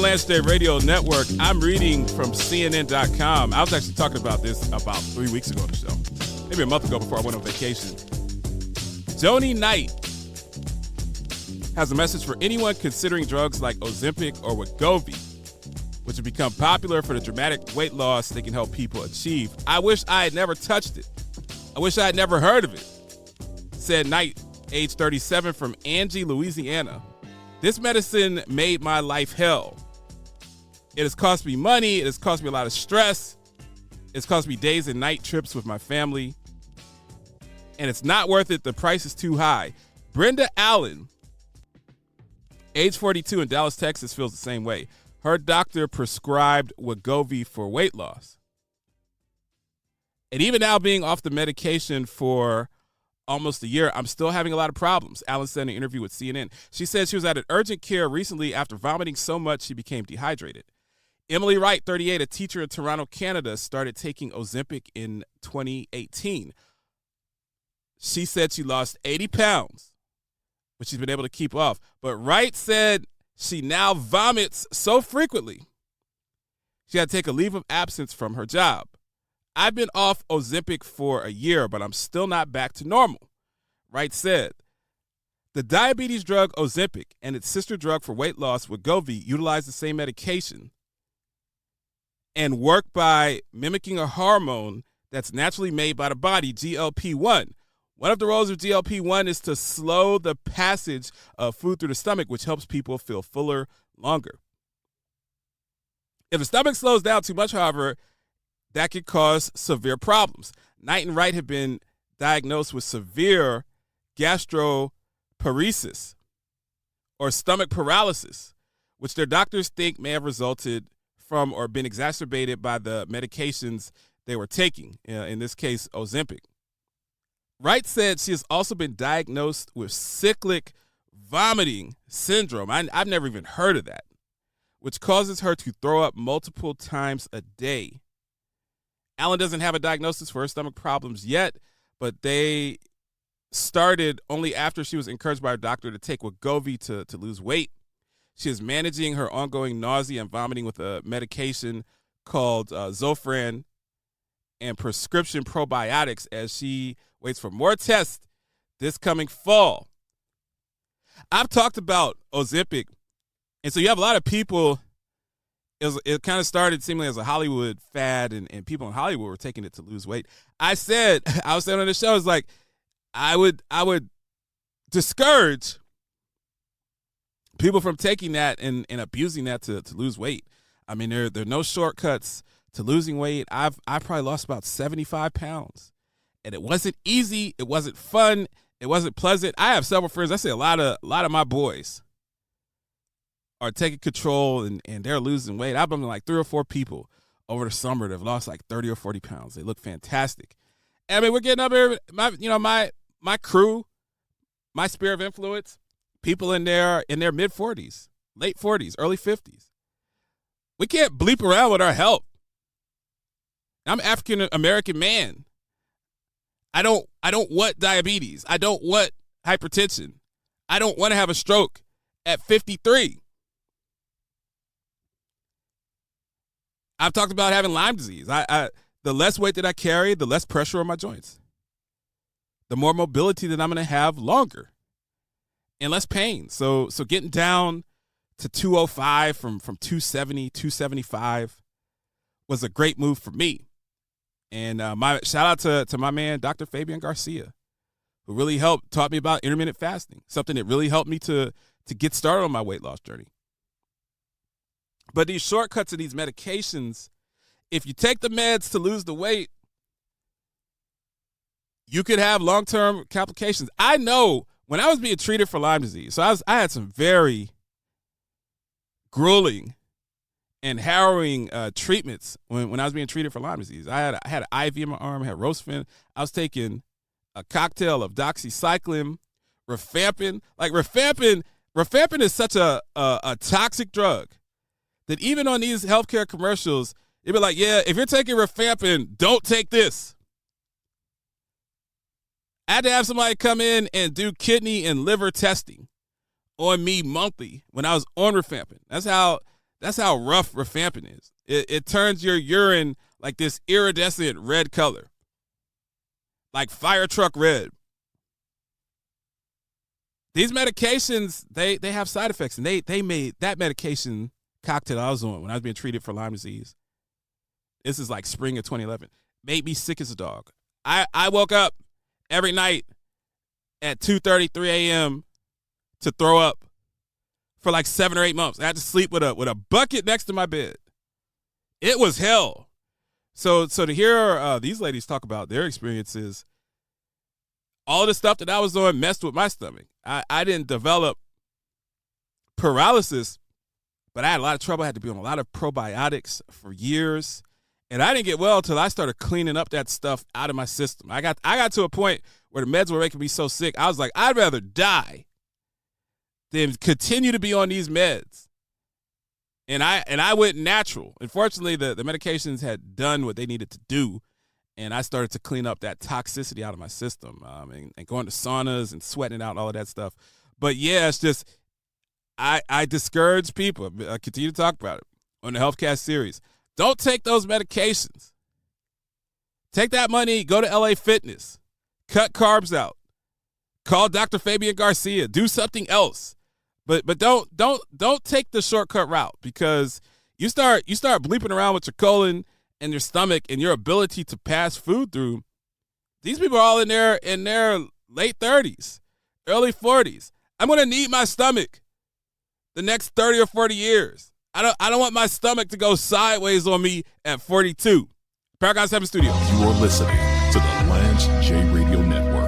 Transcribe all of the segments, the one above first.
Lance Day Radio Network. I'm reading from CNN.com. I was actually talking about this about 3 weeks ago on the show. Maybe a month ago before I went on vacation. Joni Knight has a message for anyone considering drugs like Ozempic or Wegovy, which have become popular for the dramatic weight loss they can help people achieve. I wish I had never touched it. I wish I had never heard of it, said Knight, age 37, from Angie, Louisiana. This medicine made my life hell. It has cost me money. It has cost me a lot of stress. It's cost me days and night trips with my family. And it's not worth it. The price is too high. Brenda Allen, age 42 in Dallas, Texas, feels the same way. Her doctor prescribed Wegovy for weight loss. And even now being off the medication for almost a year, I'm still having a lot of problems, Allen said in an interview with CNN. She said she was at an urgent care recently after vomiting so much she became dehydrated. Emily Wright, 38, a teacher in Toronto, Canada, started taking Ozempic in 2018. She said she lost 80 pounds, which she's been able to keep off. But Wright said she now vomits so frequently she had to take a leave of absence from her job. I've been off Ozempic for a year, but I'm still not back to normal, Wright said. The diabetes drug Ozempic and its sister drug for weight loss, Wegovy, utilize the same medication and work by mimicking a hormone that's naturally made by the body, GLP-1. One of the roles of GLP-1 is to slow the passage of food through the stomach, which helps people feel fuller longer. If the stomach slows down too much, however, that could cause severe problems. Knight and Wright have been diagnosed with severe gastroparesis or stomach paralysis, which their doctors think may have resulted from or been exacerbated by the medications they were taking, in this case, Ozempic. Wright said she has also been diagnosed with cyclic vomiting syndrome. I've never even heard of that, which causes her to throw up multiple times a day. Allen doesn't have a diagnosis for her stomach problems yet, but they started only after she was encouraged by her doctor to take Wegovy to lose weight. She is managing her ongoing nausea and vomiting with a medication called Zofran and prescription probiotics as she waits for more tests this coming fall. I've talked about Ozempic, and so you have a lot of people. It kind of started seemingly as a Hollywood fad, and people in Hollywood were taking it to lose weight. I was saying on the show, it's like I would discourage people from taking that and abusing that to lose weight. I mean, there are no shortcuts to losing weight. I probably lost about 75 pounds, and it wasn't easy. It wasn't fun. It wasn't pleasant. I have several friends. I say a lot of my boys are taking control and they're losing weight. I've been like 3 or 4 people over the summer that have lost like 30 or 40 pounds. They look fantastic. And I mean, we're getting up here. My crew, my sphere of influence, people in their mid 40s, late 40s, early 50s. We can't bleep around with our health. I'm an African American man. I don't want diabetes. I don't want hypertension. I don't want to have a stroke at 53. I've talked about having Lyme disease. The less weight that I carry, the less pressure on my joints. The more mobility that I'm going to have longer and less pain. So getting down to 205 from 270, 275 was a great move for me. And my shout out to my man, Dr. Fabian Garcia, who really taught me about intermittent fasting, something that really helped me to get started on my weight loss journey. But these shortcuts and these medications, if you take the meds to lose the weight, you could have long-term complications. I know when I was being treated for Lyme disease, so I had some very grueling and harrowing treatments when I was being treated for Lyme disease. I had an IV in my arm, I had Rosfin. I was taking a cocktail of doxycycline, rifampin. Like rifampin is such a toxic drug that even on these healthcare commercials, it'd be like, yeah, if you're taking rifampin, don't take this. I had to have somebody come in and do kidney and liver testing on me monthly when I was on rifampin. That's how That's how rough rifampin is. It turns your urine like this iridescent red color, like fire truck red. These medications, they have side effects, and they made that medication cocktail I was on when I was being treated for Lyme disease. This is like spring of 2011. Made me sick as a dog. I woke up every night at 2:30, 3 a.m. to throw up for like 7 or 8 months. I had to sleep with a bucket next to my bed. It was hell. So to hear these ladies talk about their experiences, all the stuff that I was doing messed with my stomach. I didn't develop paralysis, but I had a lot of trouble. I had to be on a lot of probiotics for years. And I didn't get well until I started cleaning up that stuff out of my system. I got to a point where the meds were making me so sick, I was like, I'd rather die than continue to be on these meds. And I went natural. Unfortunately, the medications had done what they needed to do, and I started to clean up that toxicity out of my system, and going to saunas and sweating it out and all of that stuff. But, yeah, it's just I discourage people. I continue to talk about it on the HealthCast series. Don't take those medications. Take that money, go to LA Fitness, cut carbs out, call Dr. Fabian Garcia, do something else. But don't take the shortcut route, because you start bleeping around with your colon and your stomach and your ability to pass food through. These people are all in their late 30s, early 40s. I'm gonna need my stomach the next 30 or 40 years. I don't want my stomach to go sideways on me at 42. Paragon 7 Studios. You are listening to the Lance J Radio Network.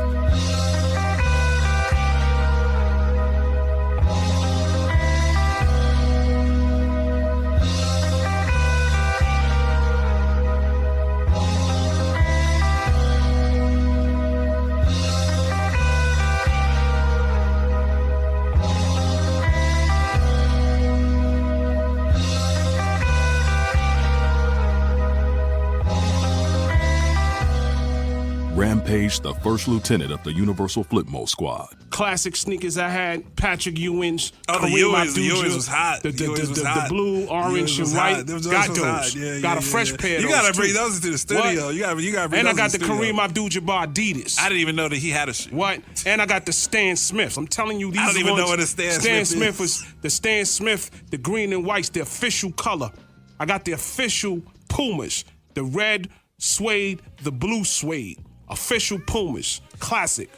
Rampage, the first lieutenant of the Universal Flipmo Squad. Classic sneakers I had, Patrick Ewing's. Oh, the Ewing's was hot. The blue, orange, and white. Got those. Yeah, got a fresh pair of those. You got to bring those into the studio. What? You got to bring and those I got to the Kareem Abdul-Jabbar Adidas. I didn't even know that he had a shoe. What? And I got the Stan Smiths. I'm telling you, these I don't even ones, know what a Stan Smith was the Stan Smith, the green and white's the official color. I got the official Pumas, the red suede, the blue suede. Official Pumas, classic.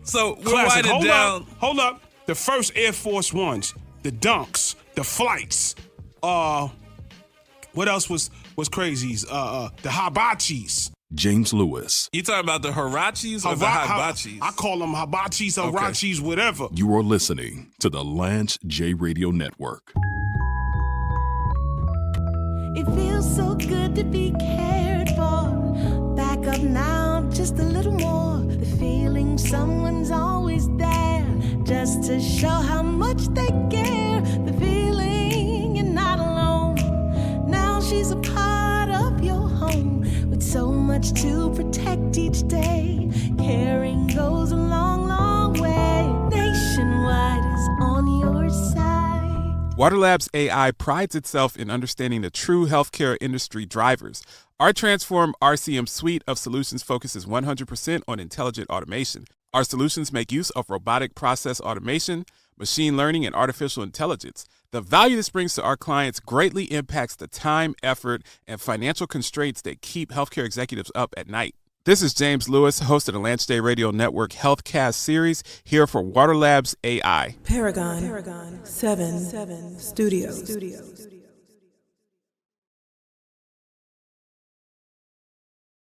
So we're winding down. Hold up. The first Air Force Ones, the Dunks, the Flights. What else was crazies? The Hibachis. James Lewis. You talking about the Hirachis or the Hibachis? I call them Hibachis, Hirachis, whatever. You are listening to the Lance J Radio Network. It feels so good to be cared for. Back up now, just a little more. The feeling someone's always there, just to show how much they care. The feeling you're not alone. Now she's a part of your home, with so much to protect each day. Caring goes a long, long way. Nationwide is on your side. Waterlabs AI prides itself in understanding the true healthcare industry drivers. Our Transform RCM suite of solutions focuses 100% on intelligent automation. Our solutions make use of robotic process automation, machine learning, and artificial intelligence. The value this brings to our clients greatly impacts the time, effort, and financial constraints that keep healthcare executives up at night. This is James Lewis, host of the Lance J Radio Network HealthCast series, here for Waterlabs AI. Paragon 7 Studios.